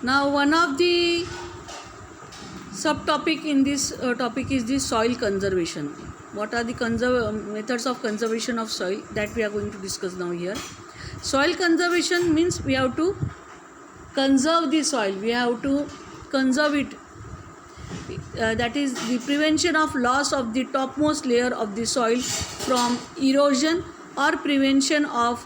Now one of the subtopic in this topic is the soil conservation. What are the methods of conservation of soil that we are going to discuss now here. Soil conservation means we have to conserve the soil, we have to conserve it. That is the prevention of loss of the topmost layer of the soil from erosion or prevention of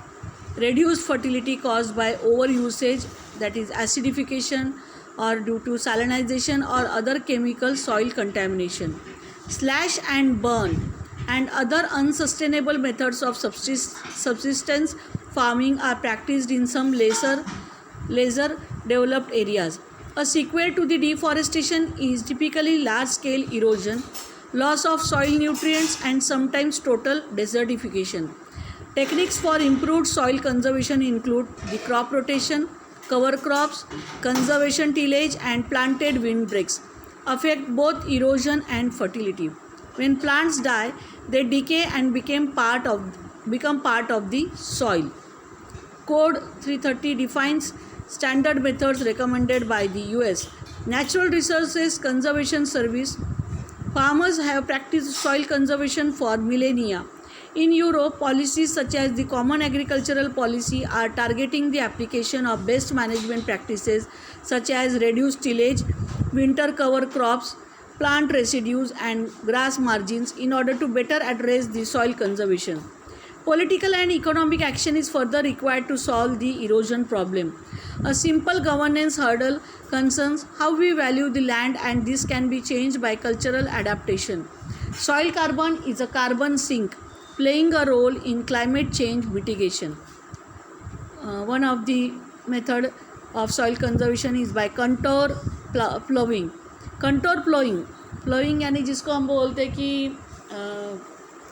reduced fertility caused by overusage, that is acidification, or due to salinization or other chemical soil contamination. Slash and burn and other unsustainable methods of subsistence farming are practiced in some lesser developed areas. A sequel to the deforestation is typically large-scale erosion, loss of soil nutrients, and sometimes total desertification. Techniques for improved soil conservation include the crop rotation, cover crops, conservation tillage, and planted windbreaks. Affect both erosion and fertility. When plants die, they decay and become part of the soil. Code 330 defines standard methods recommended by the US Natural Resources Conservation Service. Farmers have practiced soil conservation for millennia. In Europe, policies such as the Common Agricultural Policy are targeting the application of best management practices such as reduced tillage, winter cover crops, plant residues, and grass margins in order to better address the soil conservation. Political and economic action is further required to solve the erosion problem. A simple governance hurdle concerns how we value the land, and this can be changed by cultural adaptation. Soil carbon is a carbon sink playing a role in climate change mitigation. One of the method of soil conservation is by contour plowing. Contour ploughing यानी जिसको हम बोलते हैं कि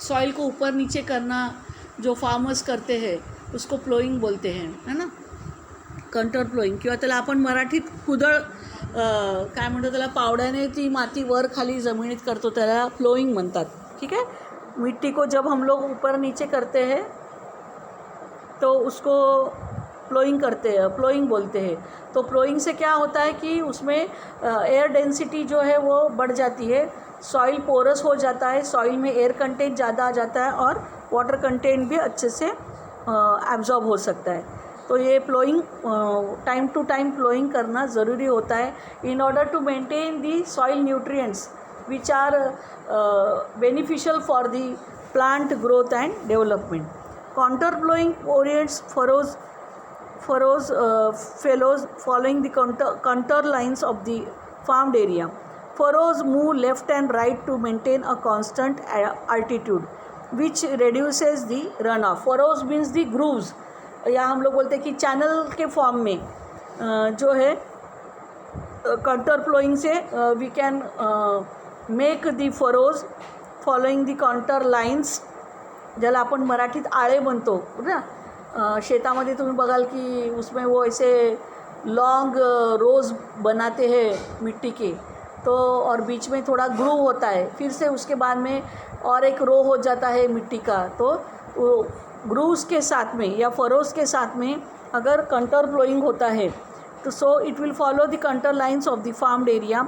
soil को ऊपर नीचे करना, जो फार्मर्स करते हैं उसको प्लोइंग बोलते हैं, है ना. कंटोर प्लोइंग किंवा त्याला आपण मराठीत कुदळ काय म्हणतो, त्याला पावड्याने ती माती वर खाली जमिनीत करतो त्याला प्लोइंग म्हणतात. ठीक है. मिट्टी को जब हम लोग ऊपर नीचे करते हैं तो उसको प्लोइंग बोलते हैं. तो प्लोइंग से क्या होता है कि उसमें एयर डेंसिटी जो है वो बढ़ जाती है, सॉइल पोरस हो जाता है, सॉइल में एयर कंटेंट ज़्यादा आ जाता है और वाटर कंटेंट भी अच्छे से एब्जॉर्ब हो सकता है. तो ये ploughing time to time ploughing करना ज़रूरी होता है in order to maintain the soil nutrients which are beneficial for the plant growth and development. Contour ploughing orients furrows following the contour lines of the farmed area. Furrows move left and right to maintain a constant altitude, which reduces the runoff. Furrows means the grooves, या हम लोग बोलते हैं कि channel के form में जो है कंटोर प्लोइंग से we can make the furrows following the contour lines, ज्याला आपण मराठीत आळे म्हणतो ना. शेतामध्ये तुम्ही बघाल कि उसमें वो ऐसे लॉन्ग रोज बनाते हैं मिट्टी के, तो और बीच में थोड़ा ग्रूव होता है, फिर से उसके बाद में और एक रो हो जाता है मिट्टी का. तो वो ग्रूव्स के साथ में या फरोज के साथ में अगर कंटोर प्लोइंग होता है तो so it will follow the contour lines of the farmed area.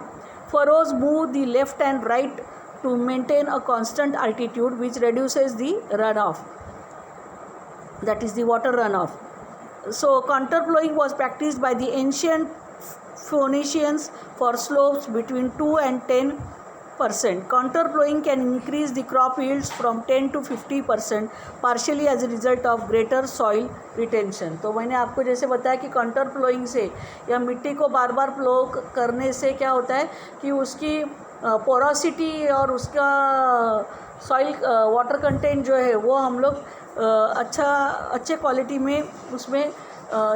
Furrows move the left and right to maintain a constant altitude, which reduces the runoff, that is the water runoff. So contour plowing was practiced by the ancient Phoenicians for slopes between 2 and 10%. Contour plowing can increase the crop yields from 10 to 50%, partially as a result of greater soil retention. तो मैंने आपको जैसे बताया कि contour ploughing से या मिट्टी को बार बार प्लो करने से क्या होता है कि उसकी पोरोसिटी और उसका सॉइल वाटर कंटेंट जो है वो हम लोग अच्छे क्वालिटी में उसमें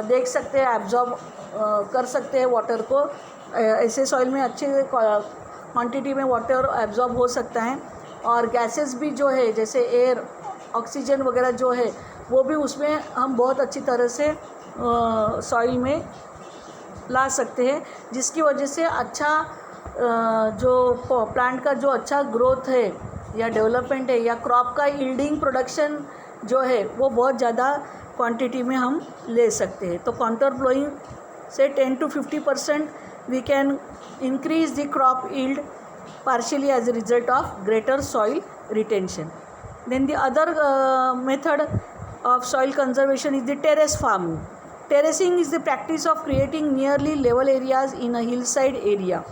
देख सकते हैं, एब्जॉर्ब कर सकते हैं वाटर को. ऐसे सॉइल में अच्छे क्वांटिटी में वाटर एब्जॉर्ब हो सकता है. और गैसेस भी जो है जैसे एयर, ऑक्सीजन वगैरह जो है वो भी उसमें हम बहुत अच्छी तरह से सॉइल में ला सकते हैं, जिसकी वजह से अच्छा जो प्लांट का जो अच्छा ग्रोथ है या डेवलपमेंट है या क्रॉप का यील्डिंग प्रोडक्शन जो है वो बहुत ज़्यादा क्वांटिटी में हम ले सकते हैं. तो contour ploughing say 10 to 50%, we can increase the crop yield partially as a result of greater soil retention. Then the other method of soil conservation is the terrace farming. Terracing is the practice of creating nearly level areas in a hillside area.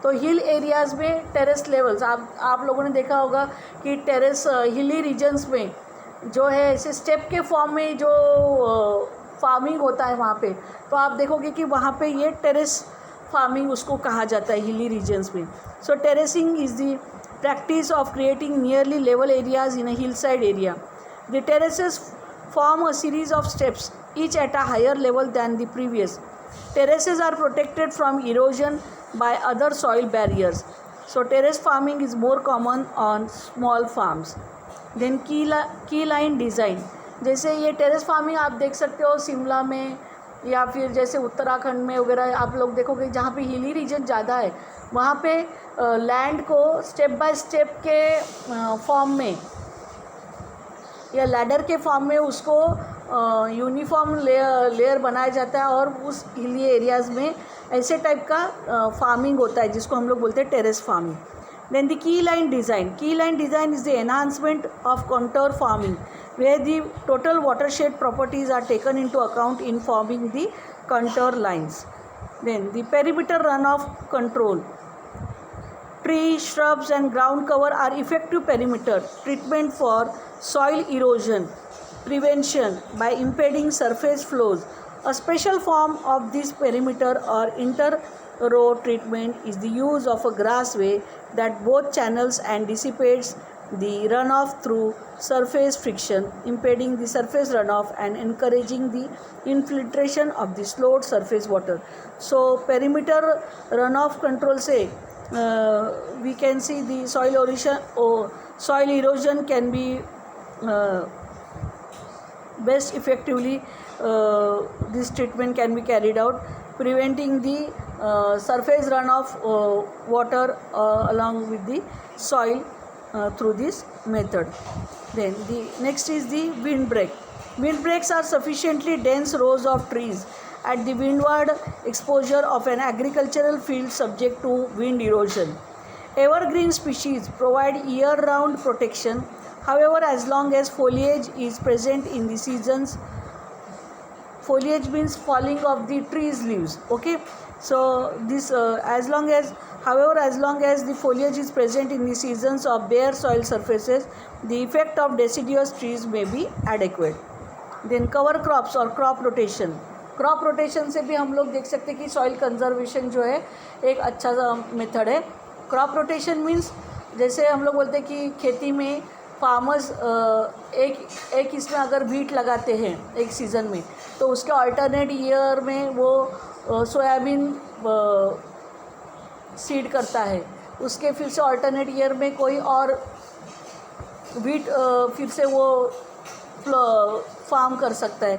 तो हिल areas में terrace levels आप लोगों ने देखा होगा कि terrace हिली regions में जो है ऐसे स्टेप के फॉर्म में जो फार्मिंग होता है वहाँ पे, तो आप देखोगे कि वहाँ पे ये टेरेस फार्मिंग उसको कहा जाता है हिली रीजन्स में. So terracing is the practice of creating nearly level areas in a hillside area. The terraces form a series of steps, each at a higher level than the previous. Terraces are protected from erosion by other soil barriers. So terrace farming is more common on small farms. Then key line design. जैसे ये terrace farming आप देख सकते हो शिमला में या फिर जैसे उत्तराखंड में वगैरह आप लोग देखोगे जहाँ पे हिली रीजन ज़्यादा है वहाँ पे लैंड को स्टेप बाय स्टेप के फॉर्म में या लैडर के फॉर्म में उसको यूनिफॉर्म लेयर बनाया जाता है और उस हिली एरियाज़ में ऐसे टाइप का फार्मिंग होता है जिसको हम लोग बोलते हैं terrace farming. Then the key line design. Key line design is the enhancement of contour farming where the total watershed properties are taken into account in forming the contour lines. Then the perimeter runoff control. Trees, shrubs and ground cover are effective perimeter treatment for soil erosion prevention by impeding surface flows. A special form of this perimeter or inter-row treatment is the use of a grassway that both channels and dissipates the runoff through surface friction, impeding the surface runoff and encouraging the infiltration of the slowed surface water. So perimeter runoff control say we can see the soil erosion can be best effectively this treatment can be carried out, preventing the surface runoff water along with the soil through this method. Then the next is the windbreak. Windbreaks are sufficiently dense rows of trees at the windward exposure of an agricultural field subject to wind erosion. Evergreen species provide year-round protection. However, as long as foliage is present in the seasons, foliage means falling of the trees leaves. Okay, so this as long as the foliage is present in the seasons of bare soil surfaces, the effect of deciduous trees may be adequate. Then cover crops or crop rotation. Crop rotation से भी हम लोग देख सकते हैं कि soil conservation जो है एक अच्छा सा मेथड है. क्रॉप रोटेशन मीन्स जैसे हम लोग बोलते हैं कि खेती में फार्मर्स एक इसमें अगर बीट लगाते हैं एक सीज़न में तो उसके अल्टरनेट ईयर में वो सोयाबीन सीड करता है, उसके फिर से अल्टरनेट ईयर में कोई और बीट फिर से वो फार्म कर सकता है.